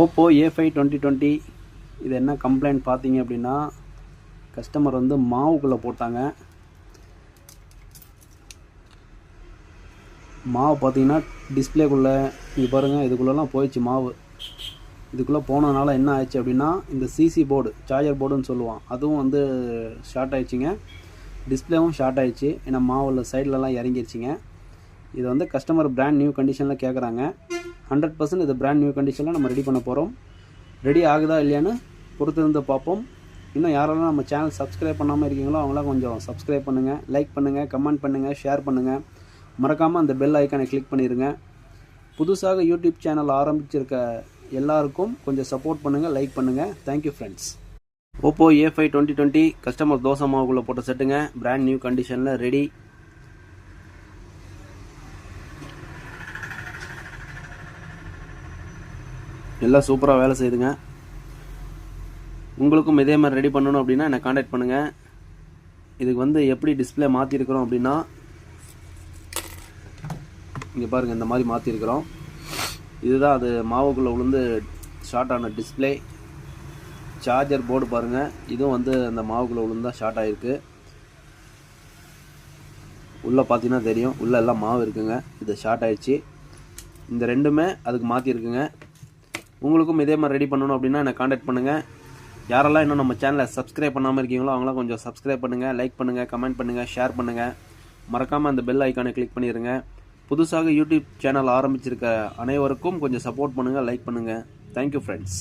Oppo A5 2020 இது என்ன complaint பார்த்தீங்க அப்படின்னா, கஸ்டமர் வந்து மாவுக்குள்ளே போட்டாங்க. மாவு பார்த்தீங்கன்னா டிஸ்பிளேக்குள்ளே இங்கே பாருங்கள், இதுக்குள்ளெல்லாம் போயிடுச்சு மாவு. இதுக்குள்ளே போனதுனால என்ன ஆயிடுச்சு அப்படின்னா, இந்த சிசி போர்டு சார்ஜர் போர்டுன்னு சொல்லுவான், அதுவும் வந்து ஷார்ட் ஆயிடுச்சுங்க. டிஸ்பிளேவும் ஷார்ட் ஆயிடுச்சு. ஏன்னா மாவில் சைட்லலாம் இறங்கிடுச்சிங்க. இது வந்து கஸ்டமர் பிராண்ட் நியூ கண்டிஷனில் கேட்குறாங்க. 100% இது பிராண்ட் நியூ கண்டிஷனில் நம்ம ரெடி பண்ண போகிறோம். ரெடி ஆகுதா இல்லையான்னு பொறுத்திருந்து பார்ப்போம். இன்னும் யாரெல்லாம் நம்ம சேனல் சப்ஸ்கிரைப் பண்ணாமல் இருக்கீங்களோ அவங்களாம் கொஞ்சம் சப்ஸ்கிரைப் பண்ணுங்கள், லைக் பண்ணுங்கள், கமெண்ட் பண்ணுங்கள், ஷேர் பண்ணுங்கள். மறக்காமல் அந்த பெல் ஐக்கானை கிளிக் பண்ணிடுங்க. புதுசாக யூடியூப் சேனல் ஆரம்பிச்சிருக்க எல்லாருக்கும் கொஞ்சம் சப்போர்ட் பண்ணுங்கள், லைக் பண்ணுங்கள். Thank you friends. Oppo A5 2020 customer dosa மாவுக்குள்ளே போட்ட செட்டுங்க. பிராண்ட் நியூ கண்டிஷனில் ரெடி. எல்லாம் சூப்பராக வேலை செய்யுதுங்க. உங்களுக்கும் இதே மாதிரி ரெடி பண்ணணும் அப்படின்னா என்னை காண்டாக்ட் பண்ணுங்கள். இதுக்கு வந்து எப்படி டிஸ்பிளே மாற்றிருக்கிறோம் அப்படின்னா, இங்கே பாருங்கள், இந்த மாதிரி மாற்றிருக்கிறோம். இதுதான் அது மாவுக்குள்ளே விழுந்து ஷார்ட் ஆன டிஸ்பிளே. சார்ஜர் போர்டு பாருங்கள், இதுவும் வந்து அந்த மாவுக்குள்ளே விழுந்தா ஷார்ட் ஆகிருக்கு. உள்ளே பார்த்தீங்கன்னா தெரியும், உள்ளே எல்லாம் மாவு இருக்குங்க. இது ஷார்ட் ஆயிடுச்சு. இந்த ரெண்டுமே அதுக்கு மாற்றிருக்குங்க. உங்களுக்கும் இதே மாதிரி ரெடி பண்ணணும் அப்படின்னா என்னை காண்டாக்ட் பண்ணுங்கள். யாரெல்லாம் இன்னும் நம்ம சேனலை சப்ஸ்கிரைப் பண்ணாமல் இருக்கீங்களோ அவங்களாம் கொஞ்சம் சப்ஸ்கிரைப் பண்ணுங்கள், லைக் பண்ணுங்கள், கமெண்ட் பண்ணுங்கள், ஷேர் பண்ணுங்கள். மறக்காமல் அந்த பெல் ஐக்கானை கிளிக் பண்ணிடுங்க. புதுசாக யூடியூப் சேனல் ஆரம்பிச்சிருக்க அனைவருக்கும் கொஞ்சம் சப்போர்ட் பண்ணுங்கள், லைக் பண்ணுங்கள். Thank you friends.